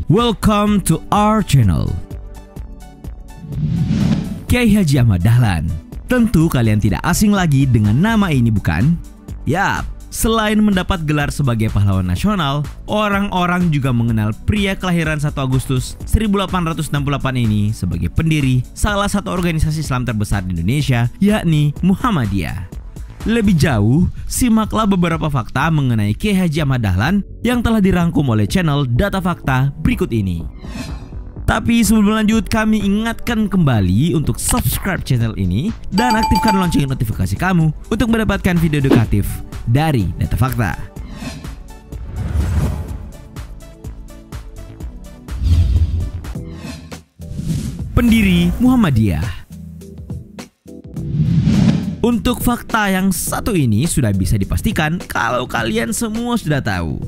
Welcome to our channel. Kiai Haji Ahmad Dahlan. Tentu kalian tidak asing lagi dengan nama ini, bukan? Yap, selain mendapat gelar sebagai pahlawan nasional, orang-orang juga mengenal pria kelahiran 1 Agustus 1868 ini sebagai pendiri salah satu organisasi Islam terbesar di Indonesia, yakni Muhammadiyah. Lebih jauh, simaklah beberapa fakta mengenai Kiai Haji Ahmad Dahlan yang telah dirangkum oleh channel Data Fakta berikut ini. Tapi sebelum lanjut, kami ingatkan kembali untuk subscribe channel ini dan aktifkan lonceng notifikasi kamu untuk mendapatkan video edukatif dari Data Fakta. Pendiri Muhammadiyah. Untuk fakta yang satu ini sudah bisa dipastikan kalau kalian semua sudah tahu.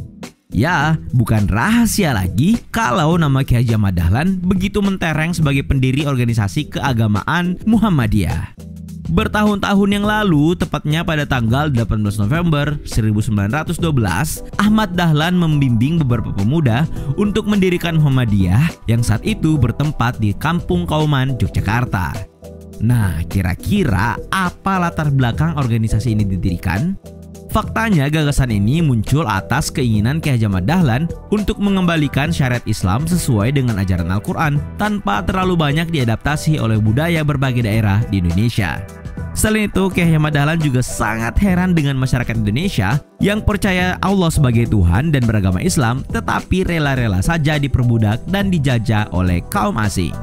Ya, bukan rahasia lagi kalau nama Kiai Haji Ahmad Dahlan begitu mentereng sebagai pendiri organisasi keagamaan Muhammadiyah. Bertahun-tahun yang lalu, tepatnya pada tanggal 18 November 1912, Ahmad Dahlan membimbing beberapa pemuda untuk mendirikan Muhammadiyah yang saat itu bertempat di Kampung Kauman, Yogyakarta. Nah, kira-kira apa latar belakang organisasi ini didirikan? Faktanya, gagasan ini muncul atas keinginan Kiai Haji Ahmad Dahlan untuk mengembalikan syariat Islam sesuai dengan ajaran Al-Quran tanpa terlalu banyak diadaptasi oleh budaya berbagai daerah di Indonesia. Selain itu, Kiai Haji Ahmad Dahlan juga sangat heran dengan masyarakat Indonesia yang percaya Allah sebagai Tuhan dan beragama Islam, tetapi rela-rela saja diperbudak dan dijajah oleh kaum asing.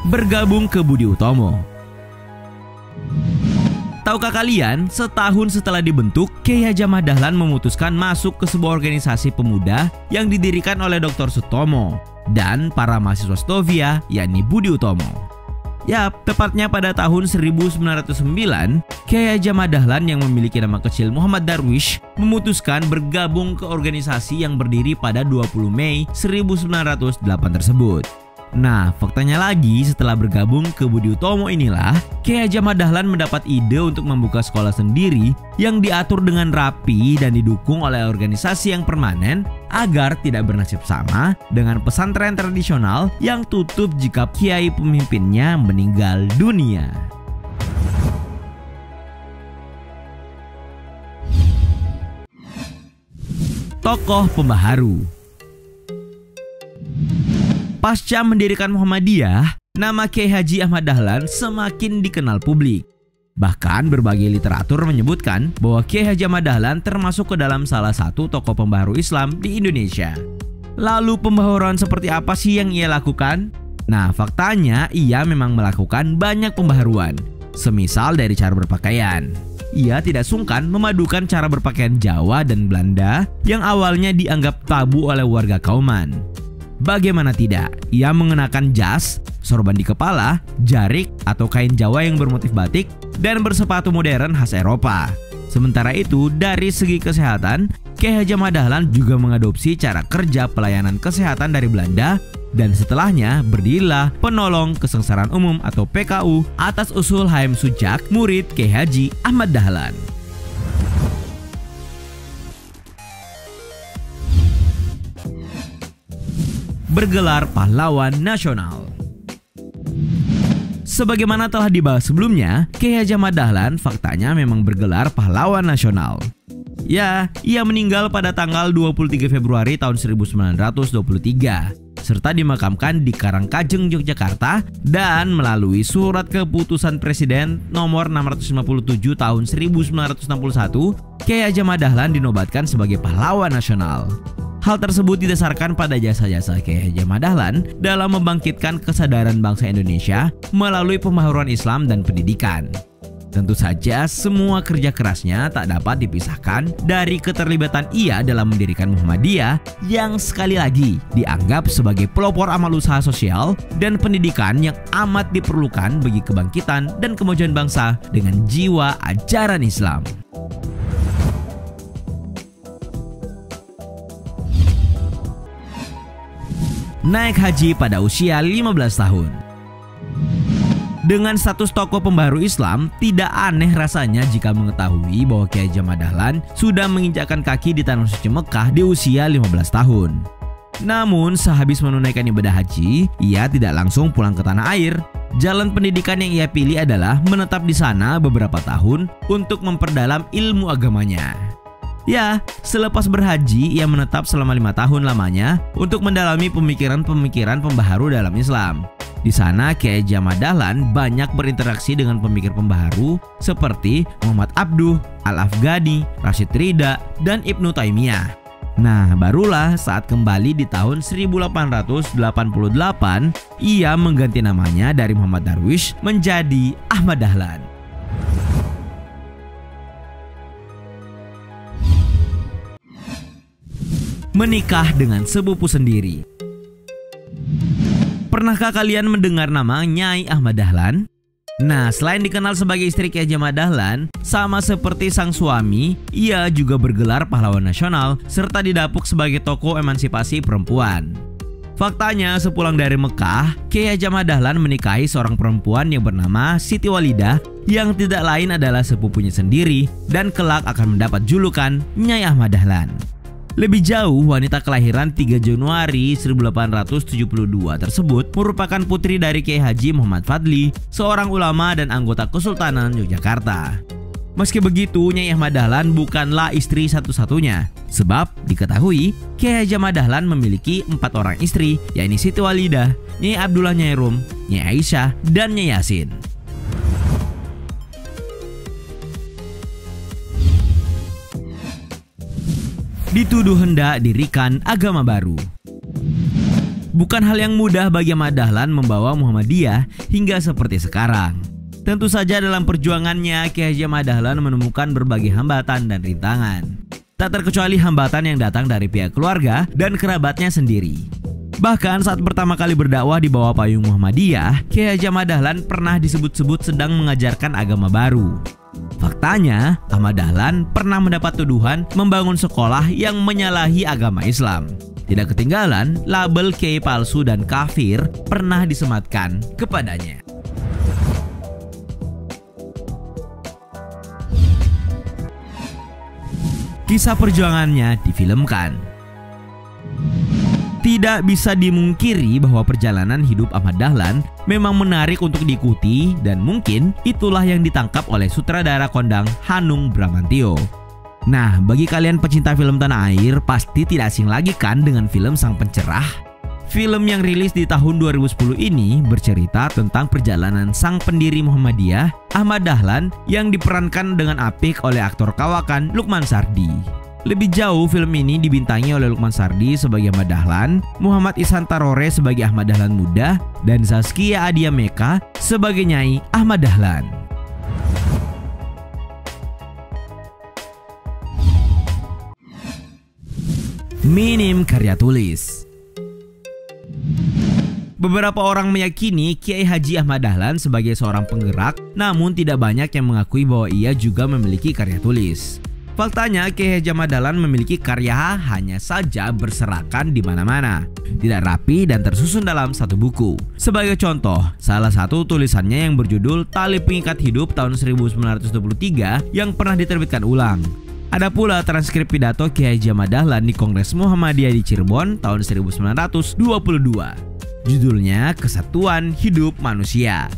Bergabung ke Budi Utomo. Tahukah kalian, setahun setelah dibentuk, Kiai Haji Ahmad Dahlan memutuskan masuk ke sebuah organisasi pemuda yang didirikan oleh Dr. Sutomo dan para mahasiswa Stovia, yakni Budi Utomo. Yap, tepatnya pada tahun 1909, Kiai Haji Ahmad Dahlan yang memiliki nama kecil Muhammad Darwish memutuskan bergabung ke organisasi yang berdiri pada 20 Mei 1908 tersebut. Nah, faktanya lagi, setelah bergabung ke Budi Utomo inilah Kiai Haji Ahmad Dahlan mendapat ide untuk membuka sekolah sendiri yang diatur dengan rapi dan didukung oleh organisasi yang permanen agar tidak bernasib sama dengan pesantren tradisional yang tutup jika kiai pemimpinnya meninggal dunia. Tokoh pembaharu. Pasca mendirikan Muhammadiyah, nama Kiai Haji Ahmad Dahlan semakin dikenal publik. Bahkan berbagai literatur menyebutkan bahwa Kiai Haji Ahmad Dahlan termasuk ke dalam salah satu tokoh pembaharu Islam di Indonesia. Lalu pembaharuan seperti apa sih yang ia lakukan? Nah, faktanya ia memang melakukan banyak pembaharuan. Semisal dari cara berpakaian. Ia tidak sungkan memadukan cara berpakaian Jawa dan Belanda yang awalnya dianggap tabu oleh warga Kauman. Bagaimana tidak, ia mengenakan jas, sorban di kepala, jarik atau kain Jawa yang bermotif batik, dan bersepatu modern khas Eropa. Sementara itu, dari segi kesehatan, Kiai Haji Ahmad Dahlan juga mengadopsi cara kerja pelayanan kesehatan dari Belanda, dan setelahnya berdirilah Penolong Kesengsaraan Umum atau PKU atas usul H.M. Sucak, murid Kiai Haji Ahmad Dahlan. Bergelar pahlawan nasional. Sebagaimana telah dibahas sebelumnya, Kiai Haji Ahmad Dahlan faktanya memang bergelar pahlawan nasional. Ya, ia meninggal pada tanggal 23 Februari tahun 1923 serta dimakamkan di Karangkajeng, Yogyakarta, dan melalui surat keputusan Presiden nomor 657 tahun 1961, Kiai Haji Ahmad Dahlan dinobatkan sebagai pahlawan nasional. Hal tersebut didasarkan pada jasa-jasa Kiai Haji Ahmad Dahlan dalam membangkitkan kesadaran bangsa Indonesia melalui pembaharuan Islam dan pendidikan. Tentu saja semua kerja kerasnya tak dapat dipisahkan dari keterlibatan ia dalam mendirikan Muhammadiyah yang sekali lagi dianggap sebagai pelopor amal usaha sosial dan pendidikan yang amat diperlukan bagi kebangkitan dan kemajuan bangsa dengan jiwa ajaran Islam. Naik haji pada usia 15 tahun. Dengan status tokoh pembaharu Islam, tidak aneh rasanya jika mengetahui bahwa Kiai Haji Ahmad Dahlan sudah menginjakkan kaki di tanah suci Mekah di usia 15 tahun. Namun, sehabis menunaikan ibadah haji, ia tidak langsung pulang ke tanah air. Jalan pendidikan yang ia pilih adalah menetap di sana beberapa tahun untuk memperdalam ilmu agamanya. Ya, selepas berhaji, ia menetap selama 5 tahun lamanya untuk mendalami pemikiran-pemikiran pembaharu dalam Islam. Di sana, Kiai Haji Ahmad Dahlan banyak berinteraksi dengan pemikir pembaharu seperti Muhammad Abduh, Al-Afghani, Rashid Ridha, dan Ibnu Taimiyah. Nah, barulah saat kembali di tahun 1888, ia mengganti namanya dari Muhammad Darwish menjadi Ahmad Dahlan. Menikah dengan sepupu sendiri. Pernahkah kalian mendengar nama Nyai Ahmad Dahlan? Nah, selain dikenal sebagai istri Kiai Haji Ahmad Dahlan, sama seperti sang suami, ia juga bergelar pahlawan nasional serta didapuk sebagai tokoh emansipasi perempuan. Faktanya, sepulang dari Mekah, Kiai Haji Ahmad Dahlan menikahi seorang perempuan yang bernama Siti Walidah yang tidak lain adalah sepupunya sendiri dan kelak akan mendapat julukan Nyai Ahmad Dahlan. Lebih jauh, wanita kelahiran 3 Januari 1872 tersebut merupakan putri dari Kiai Haji Muhammad Fadli, seorang ulama dan anggota Kesultanan Yogyakarta. Meski begitu, Nyai Ahmad Dahlan bukanlah istri satu-satunya, sebab diketahui Kiai Haji Ahmad Dahlan memiliki 4 orang istri, yakni Siti Walidah, Nyai Abdullah Nyai Rum, Nyai Aisyah, dan Nyai Yasin. Dituduh hendak dirikan agama baru. Bukan hal yang mudah bagi Ahmad Dahlan membawa Muhammadiyah hingga seperti sekarang. Tentu saja dalam perjuangannya, Kiai Haji Ahmad Dahlan menemukan berbagai hambatan dan rintangan. Tak terkecuali hambatan yang datang dari pihak keluarga dan kerabatnya sendiri. Bahkan saat pertama kali berdakwah di bawah payung Muhammadiyah, Kiai Haji Ahmad Dahlan pernah disebut-sebut sedang mengajarkan agama baru. Faktanya, Ahmad Dahlan pernah mendapat tuduhan membangun sekolah yang menyalahi agama Islam. Tidak ketinggalan, label kiai palsu dan kafir pernah disematkan kepadanya. Kisah perjuangannya difilmkan. Tidak bisa dimungkiri bahwa perjalanan hidup Ahmad Dahlan memang menarik untuk diikuti dan mungkin itulah yang ditangkap oleh sutradara kondang Hanung Bramantyo. Nah, bagi kalian pecinta film tanah air pasti tidak asing lagi kan dengan film Sang Pencerah? Film yang rilis di tahun 2010 ini bercerita tentang perjalanan sang pendiri Muhammadiyah, Ahmad Dahlan, yang diperankan dengan apik oleh aktor kawakan Lukman Sardi. Lebih jauh, film ini dibintangi oleh Lukman Sardi sebagai Ahmad Dahlan, Muhammad Ihsan Tarore sebagai Ahmad Dahlan Muda, dan Zaskia Adia Meka sebagai Nyai Ahmad Dahlan. Minim karya tulis. Beberapa orang meyakini Kiai Haji Ahmad Dahlan sebagai seorang penggerak, namun tidak banyak yang mengakui bahwa ia juga memiliki karya tulis. Faktanya, Kiai Haji Ahmad Dahlan memiliki karya hanya saja berserakan di mana-mana, tidak rapi dan tersusun dalam satu buku. Sebagai contoh, salah satu tulisannya yang berjudul Tali Pengikat Hidup tahun 1923 yang pernah diterbitkan ulang. Ada pula transkrip pidato Kiai Haji Ahmad Dahlan di Kongres Muhammadiyah di Cirebon tahun 1922. Judulnya Kesatuan Hidup Manusia.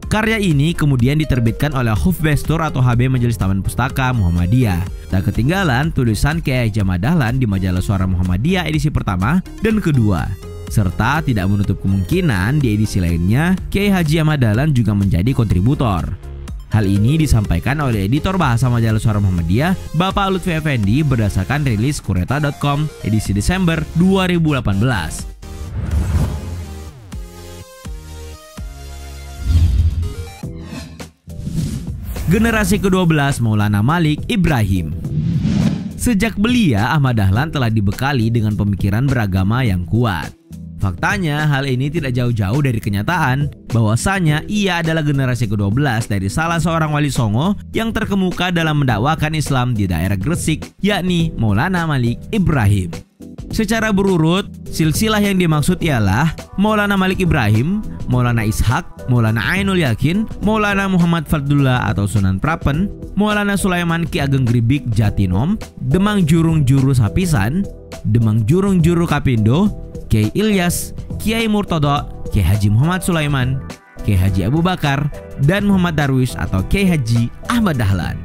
Karya ini kemudian diterbitkan oleh Hufbestur atau HB Majelis Taman Pustaka Muhammadiyah. Tak ketinggalan tulisan Kiai Haji Ahmad Dahlan di Majalah Suara Muhammadiyah edisi pertama dan kedua. Serta tidak menutup kemungkinan di edisi lainnya Kiai Haji Ahmad Dahlan juga menjadi kontributor. Hal ini disampaikan oleh editor bahasa Majalah Suara Muhammadiyah, Bapak Lutfi Effendi berdasarkan rilis Kureta.com edisi Desember 2018. Generasi ke-12 Maulana Malik Ibrahim. Sejak belia, Ahmad Dahlan telah dibekali dengan pemikiran beragama yang kuat. Faktanya, hal ini tidak jauh-jauh dari kenyataan bahwasanya ia adalah generasi ke-12 dari salah seorang wali songo yang terkemuka dalam mendakwakan Islam di daerah Gresik, yakni Maulana Malik Ibrahim. Secara berurut, silsilah yang dimaksud ialah Maulana Malik Ibrahim, Maulana Ishak, Maulana Ainul Yakin, Maulana Muhammad Fardullah atau Sunan Prapen, Maulana Sulaiman Ki Ageng Gribik Jatinom, Demang Jurung Juru Sapisan, Demang Jurung Juru Kapindo, Kiai Ilyas, Kiai Murtodo, Kiai Haji Muhammad Sulaiman, Kiai Haji Abu Bakar, dan Muhammad Darwish atau Kiai Haji Ahmad Dahlan.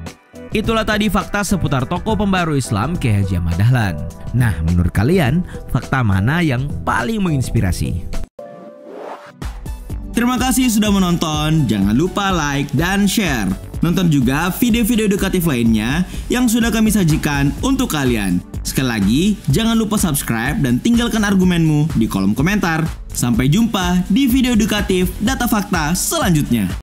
Itulah tadi fakta seputar tokoh pembaru Islam Kiai Haji Ahmad Dahlan. Nah, menurut kalian, fakta mana yang paling menginspirasi? Terima kasih sudah menonton, jangan lupa like dan share. Nonton juga video-video edukatif lainnya yang sudah kami sajikan untuk kalian. Sekali lagi, jangan lupa subscribe dan tinggalkan argumenmu di kolom komentar. Sampai jumpa di video edukatif data fakta selanjutnya.